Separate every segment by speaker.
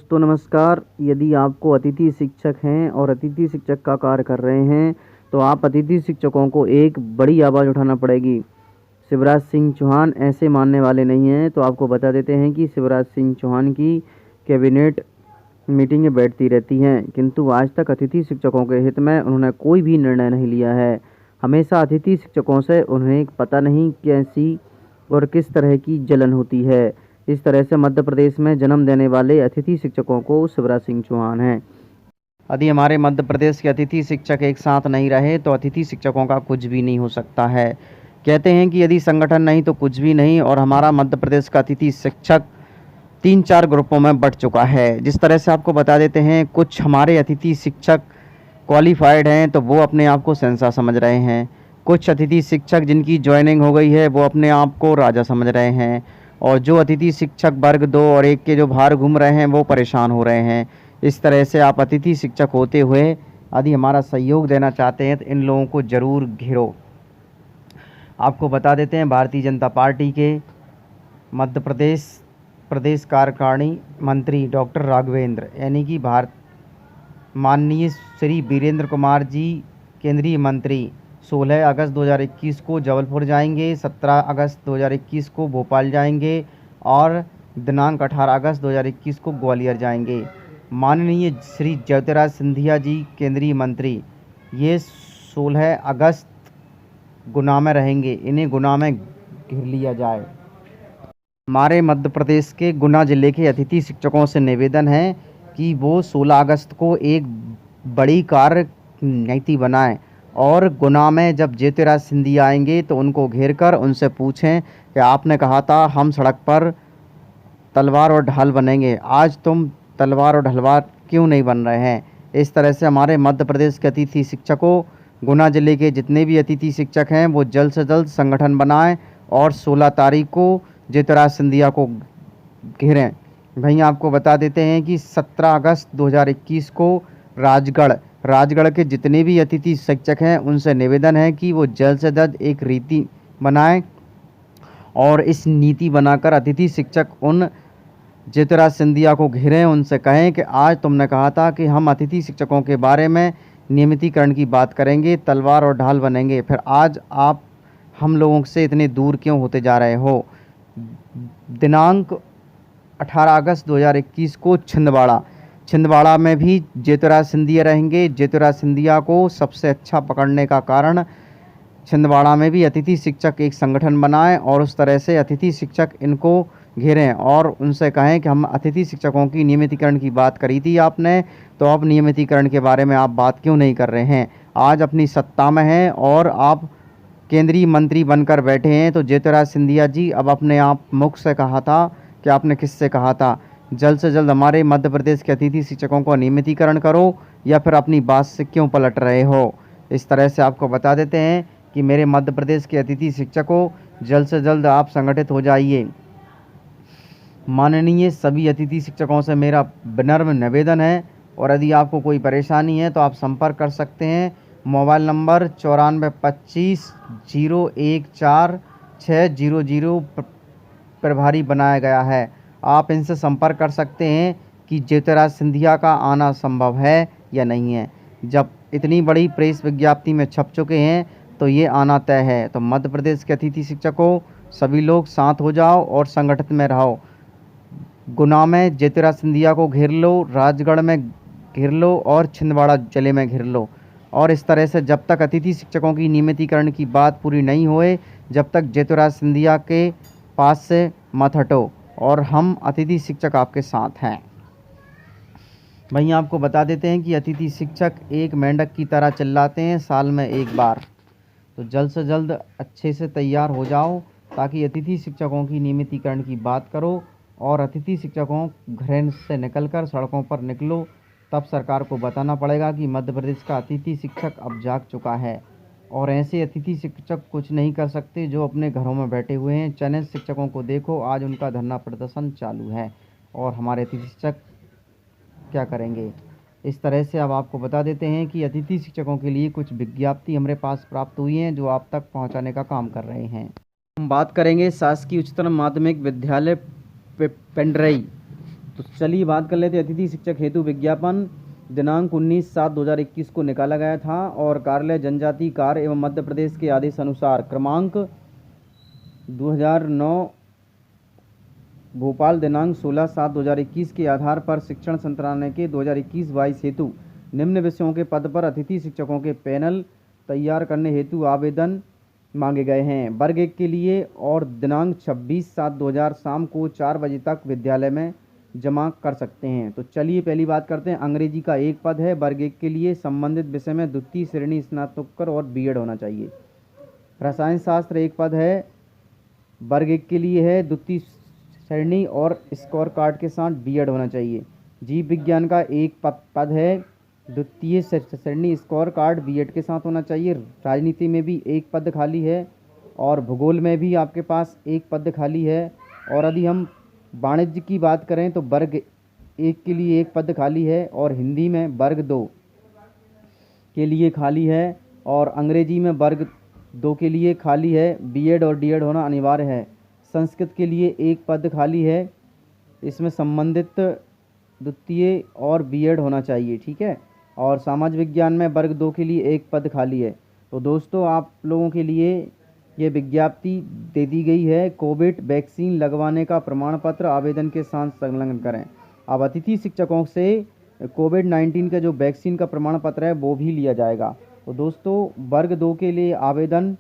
Speaker 1: दोस्तों नमस्कार। यदि आपको अतिथि शिक्षक हैं और अतिथि शिक्षक का कार्य कर रहे हैं तो आप अतिथि शिक्षकों को एक बड़ी आवाज़ उठाना पड़ेगी। शिवराज सिंह चौहान ऐसे मानने वाले नहीं हैं। तो आपको बता देते हैं कि शिवराज सिंह चौहान की कैबिनेट मीटिंगें बैठती रहती हैं, किंतु आज तक अतिथि शिक्षकों के हित में उन्होंने कोई भी निर्णय नहीं लिया है। हमेशा अतिथि शिक्षकों से उन्हें पता नहीं कैसी और किस तरह की जलन होती है। इस तरह से मध्य प्रदेश में जन्म देने वाले अतिथि शिक्षकों को शिवराज सिंह चौहान हैं। यदि हमारे मध्य प्रदेश के अतिथि शिक्षक एक साथ नहीं रहे तो अतिथि शिक्षकों का कुछ भी नहीं हो सकता है। कहते हैं कि यदि संगठन नहीं तो कुछ भी नहीं, और हमारा मध्य प्रदेश का अतिथि शिक्षक 3-4 ग्रुपों में बंट चुका है। जिस तरह से आपको बता देते हैं, कुछ हमारे अतिथि शिक्षक क्वालिफाइड हैं तो वो अपने आप को शहंशाह समझ रहे हैं। कुछ अतिथि शिक्षक जिनकी ज्वाइनिंग हो गई है वो अपने आप को राजा समझ रहे हैं, और जो अतिथि शिक्षक वर्ग 2 और 1 के जो बाहर घूम रहे हैं वो परेशान हो रहे हैं। इस तरह से आप अतिथि शिक्षक होते हुए यदि हमारा सहयोग देना चाहते हैं तो इन लोगों को ज़रूर घेरो। आपको बता देते हैं, भारतीय जनता पार्टी के मध्य प्रदेश कार्यकारिणी मंत्री डॉक्टर राघवेंद्र यानी कि माननीय श्री वीरेंद्र कुमार जी केंद्रीय मंत्री 16 अगस्त 2021 को जबलपुर जाएंगे, 17 अगस्त 2021 को भोपाल जाएंगे और दिनांक 18 अगस्त 2021 को ग्वालियर जाएंगे। माननीय श्री ज्योतिराज सिंधिया जी केंद्रीय मंत्री ये 16 अगस्त गुना में रहेंगे, इन्हें गुना में घेर लिया जाए। हमारे मध्य प्रदेश के गुना जिले के अतिथि शिक्षकों से निवेदन है कि वो 16 अगस्त को एक बड़ी कार्य नीति बनाएं और गुना में जब ज्योतिराज सिंधिया आएंगे तो उनको घेर कर उनसे पूछें कि आपने कहा था हम सड़क पर तलवार और ढाल बनेंगे, आज तुम तलवार और ढलवार क्यों नहीं बन रहे हैं। इस तरह से हमारे मध्य प्रदेश के अतिथि शिक्षकों, गुना जिले के जितने भी अतिथि शिक्षक हैं वो जल्द से जल्द संगठन बनाएं और 16 तारीख को ज्योतिराज सिंधिया को घेरें। वहीं आपको बता देते हैं कि 17 अगस्त 2021 को राजगढ़ के जितने भी अतिथि शिक्षक हैं उनसे निवेदन है कि वो जल्द से जल्द एक नीति बनाएं और इस नीति बनाकर अतिथि शिक्षक उन ज्योतिराज सिंधिया को घेरें, उनसे कहें कि आज तुमने कहा था कि हम अतिथि शिक्षकों के बारे में नियमितीकरण की बात करेंगे, तलवार और ढाल बनेंगे, फिर आज आप हम लोगों से इतने दूर क्यों होते जा रहे हो। दिनांक 18 अगस्त 2021 को छिंदवाड़ा में भी ज्योतिराज सिंधिया रहेंगे। ज्योतिराज सिंधिया को सबसे अच्छा पकड़ने का कारण छिंदवाड़ा में भी अतिथि शिक्षक एक संगठन बनाएं और उस तरह से अतिथि शिक्षक इनको घेरें और उनसे कहें कि हम अतिथि शिक्षकों की नियमितीकरण की बात करी थी आपने, तो अब नियमितीकरण के बारे में आप बात क्यों नहीं कर रहे हैं। आज अपनी सत्ता में हैं और आप केंद्रीय मंत्री बनकर बैठे हैं, तो ज्योतिराज सिंधिया जी अब अपने आप मुख से कहा था कि आपने किससे कहा था। जल्द से जल्द हमारे मध्य प्रदेश के अतिथि शिक्षकों को नियमितीकरण करो या फिर अपनी बात से क्यों पलट रहे हो। इस तरह से आपको बता देते हैं कि मेरे मध्य प्रदेश के अतिथि शिक्षकों, जल्द से जल्द आप संगठित हो जाइए। माननीय सभी अतिथि शिक्षकों से मेरा विनम्र निवेदन है, और यदि आपको कोई परेशानी है तो आप संपर्क कर सकते हैं। मोबाइल नंबर 9425014600 प्रभारी बनाया गया है। आप इनसे संपर्क कर सकते हैं कि ज्योतिराज सिंधिया का आना संभव है या नहीं है। जब इतनी बड़ी प्रेस विज्ञप्ति में छप चुके हैं तो ये आना तय है। तो मध्य प्रदेश के अतिथि शिक्षकों, सभी लोग साथ हो जाओ और संगठित में रहो। गुना में ज्योतिराज सिंधिया को घेर लो, राजगढ़ में घेर लो और छिंदवाड़ा जिले में घेर लो। और इस तरह से जब तक अतिथि शिक्षकों की नियमितीकरण की बात पूरी नहीं होए, जब तक ज्योतिराज सिंधिया के पास से मत हटो, और हम अतिथि शिक्षक आपके साथ हैं। वहीं आपको बता देते हैं कि अतिथि शिक्षक एक मेंढक की तरह चिल्लाते हैं साल में एक बार। तो जल्द से जल्द अच्छे से तैयार हो जाओ ताकि अतिथि शिक्षकों की नियमितीकरण की बात करो, और अतिथि शिक्षकों घर से निकलकर सड़कों पर निकलो। तब सरकार को बताना पड़ेगा कि मध्य प्रदेश का अतिथि शिक्षक अब जाग चुका है, और ऐसे अतिथि शिक्षक कुछ नहीं कर सकते जो अपने घरों में बैठे हुए हैं। चयनित शिक्षकों को देखो, आज उनका धरना प्रदर्शन चालू है, और हमारे अतिथि शिक्षक क्या करेंगे। इस तरह से अब आपको बता देते हैं कि अतिथि शिक्षकों के लिए कुछ विज्ञप्ति हमारे पास प्राप्त हुई हैं जो आप तक पहुंचाने का काम कर रहे हैं। हम बात करेंगे शासकीय उच्चतर माध्यमिक विद्यालय पेंड्रई तो चलिए बात कर लेते हैं अतिथि शिक्षक हेतु विज्ञापन। दिनांक 19/7/2021 को निकाला गया था और कार्यालय जनजाति कार्य एवं मध्य प्रदेश के आदेश अनुसार क्रमांक 2009 भोपाल दिनांक 16/7/2021 के आधार पर शिक्षण मंत्रालय के 2021-22 हेतु निम्न विषयों के पद पर अतिथि शिक्षकों के पैनल तैयार करने हेतु आवेदन मांगे गए हैं। वर्ग 1 के लिए और दिनांक 26/7/2000 शाम को 4 बजे तक विद्यालय में जमा कर सकते हैं। तो चलिए पहली बात करते हैं। अंग्रेजी का एक पद है वर्ग 1 के लिए, संबंधित विषय में द्वितीय श्रेणी स्नातकोत्तर और बीएड होना चाहिए। रसायन शास्त्र एक पद है वर्ग 1 के लिए है, द्वितीय श्रेणी और स्कोर कार्ड के साथ बीएड होना चाहिए। जीव विज्ञान का एक पद है, द्वितीय श्रेणी स्कोर कार्ड बीएड के साथ होना चाहिए। राजनीति में भी एक पद खाली है और भूगोल में भी आपके पास एक पद खाली है। और यदि हम वाणिज्य की बात करें तो वर्ग 1 के लिए एक पद खाली है और हिंदी में वर्ग 2 के लिए खाली है और अंग्रेजी में वर्ग 2 के लिए खाली है। बीएड और डीएड होना अनिवार्य है। संस्कृत के लिए एक पद खाली है, इसमें संबंधित द्वितीय और बीएड होना चाहिए, ठीक है। और समाज विज्ञान में वर्ग 2 के लिए एक पद खाली है। तो दोस्तों आप लोगों के लिए ये विज्ञप्ति दे दी गई है। कोविड वैक्सीन लगवाने का प्रमाण पत्र आवेदन के साथ संलग्न करें। अब अतिथि शिक्षकों से कोविड-19 का जो वैक्सीन का प्रमाण पत्र है वो भी लिया जाएगा। तो दोस्तों वर्ग 2 के लिए आवेदन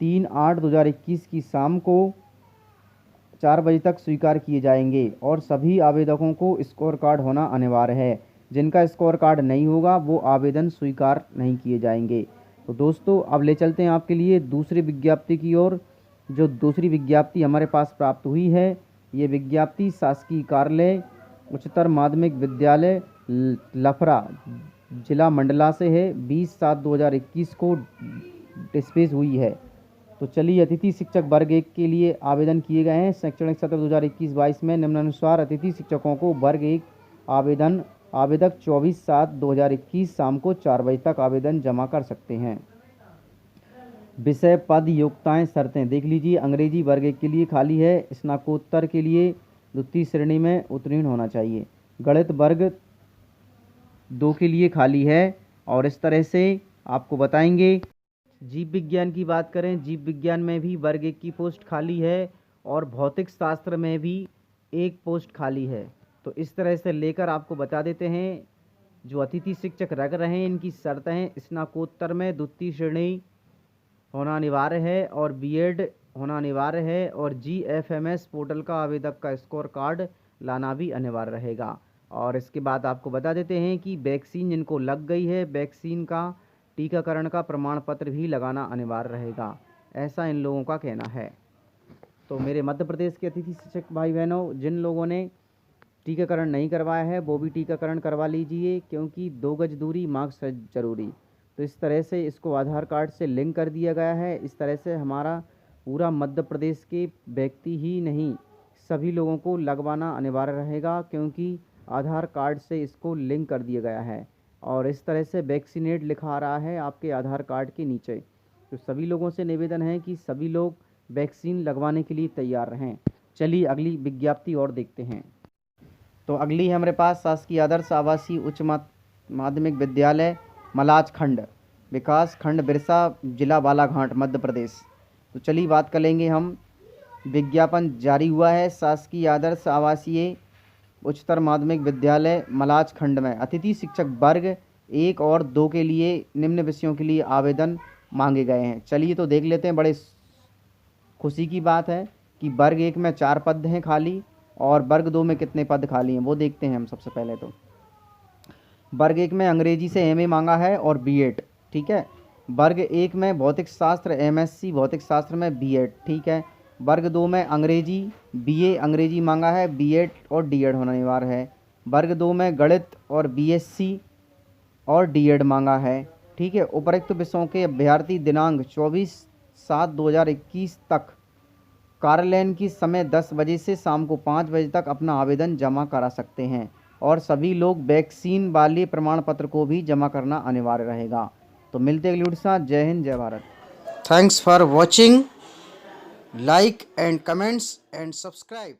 Speaker 1: 3/8/2021 की शाम को 4 बजे तक स्वीकार किए जाएंगे और सभी आवेदकों को स्कोर कार्ड होना अनिवार्य है। जिनका स्कोर कार्ड नहीं होगा वो आवेदन स्वीकार नहीं किए जाएंगे। तो दोस्तों अब ले चलते हैं आपके लिए दूसरी विज्ञप्ति की ओर। जो दूसरी विज्ञप्ति हमारे पास प्राप्त हुई है, ये विज्ञप्ति शासकीय कार्यालय उच्चतर माध्यमिक विद्यालय लफरा जिला मंडला से है। 20/7/2021 को डिस्पैच हुई है। तो चलिए अतिथि शिक्षक वर्ग 1 के लिए आवेदन किए गए हैं। शैक्षणिक सत्र 2021-22 में निम्नानुसार अतिथि शिक्षकों को वर्ग 1 आवेदक 24/7/2021 शाम को 4 बजे तक आवेदन जमा कर सकते हैं। विषय पद योग्यताएं शर्तें देख लीजिए। अंग्रेजी वर्ग 1 के लिए खाली है, स्नातकोत्तर के लिए द्वितीय श्रेणी में उत्तीर्ण होना चाहिए। गणित वर्ग 2 के लिए खाली है और इस तरह से आपको बताएंगे। जीव विज्ञान की बात करें, जीव विज्ञान में भी वर्ग 1 की पोस्ट खाली है और भौतिक शास्त्र में भी एक पोस्ट खाली है। तो इस तरह से लेकर आपको बता देते हैं जो अतिथि शिक्षक रख रहे हैं इनकी शर्तें। स्नातकोत्तर में द्वितीय श्रेणी होना अनिवार्य है और बीएड होना अनिवार्य है और जीएफएमएस पोर्टल का आवेदक का स्कोर कार्ड लाना भी अनिवार्य रहेगा। और इसके बाद आपको बता देते हैं कि वैक्सीन जिनको लग गई है, वैक्सीन का टीकाकरण का प्रमाण पत्र भी लगाना अनिवार्य रहेगा, ऐसा इन लोगों का कहना है। तो मेरे मध्य प्रदेश के अतिथि शिक्षक भाई बहनों, जिन लोगों ने टीकाकरण नहीं करवाया है वो भी टीकाकरण करवा लीजिए, क्योंकि 2 गज दूरी मास्क है जरूरी। तो इस तरह से इसको आधार कार्ड से लिंक कर दिया गया है। इस तरह से हमारा पूरा मध्य प्रदेश के व्यक्ति ही नहीं सभी लोगों को लगवाना अनिवार्य रहेगा, क्योंकि आधार कार्ड से इसको लिंक कर दिया गया है। और इस तरह से वैक्सीनेट लिखा आ रहा है आपके आधार कार्ड के नीचे। तो सभी लोगों से निवेदन है कि सभी लोग वैक्सीन लगवाने के लिए तैयार रहें। चलिए अगली विज्ञप्ति और देखते हैं। तो अगली है हमारे पास शासकीय आदर्श आवासीय उच्च माध्यमिक विद्यालय मलाज खंड, विकास खंड बिरसा, जिला बालाघाट, मध्य प्रदेश। तो चलिए बात कर लेंगे हम। विज्ञापन जारी हुआ है शासकीय आदर्श आवासीय उच्चतर माध्यमिक विद्यालय मलाज खंड में अतिथि शिक्षक वर्ग 1 और 2 के लिए निम्न विषयों के लिए आवेदन मांगे गए हैं। चलिए तो देख लेते हैं। बड़े खुशी की बात है कि वर्ग 1 में 4 पद हैं खाली और वर्ग 2 में कितने पद खाली हैं वो देखते हैं हम। सबसे पहले तो वर्ग 1 में अंग्रेजी से एमए मांगा है और बीएड, ठीक है। वर्ग 1 में भौतिक शास्त्र एमएससी भौतिक शास्त्र में बीएड, ठीक है। वर्ग 2 में अंग्रेजी बीए अंग्रेजी मांगा है, बीएड और डीएड होना अनिवार्य है। वर्ग 2 में गणित और बीएससी और डीएड मांगा है, ठीक है। उपरोक्त विषयों के अभ्यर्थी दिनांक 24/7/2021 तक कार्यालय की समय 10 बजे से शाम को 5 बजे तक अपना आवेदन जमा करा सकते हैं और सभी लोग वैक्सीन वाले प्रमाण पत्र को भी जमा करना अनिवार्य रहेगा। तो मिलते हैं अगली वीडियो के साथ। जय हिंद, जय Bharat.
Speaker 2: Thanks for watching. Like and comments and subscribe.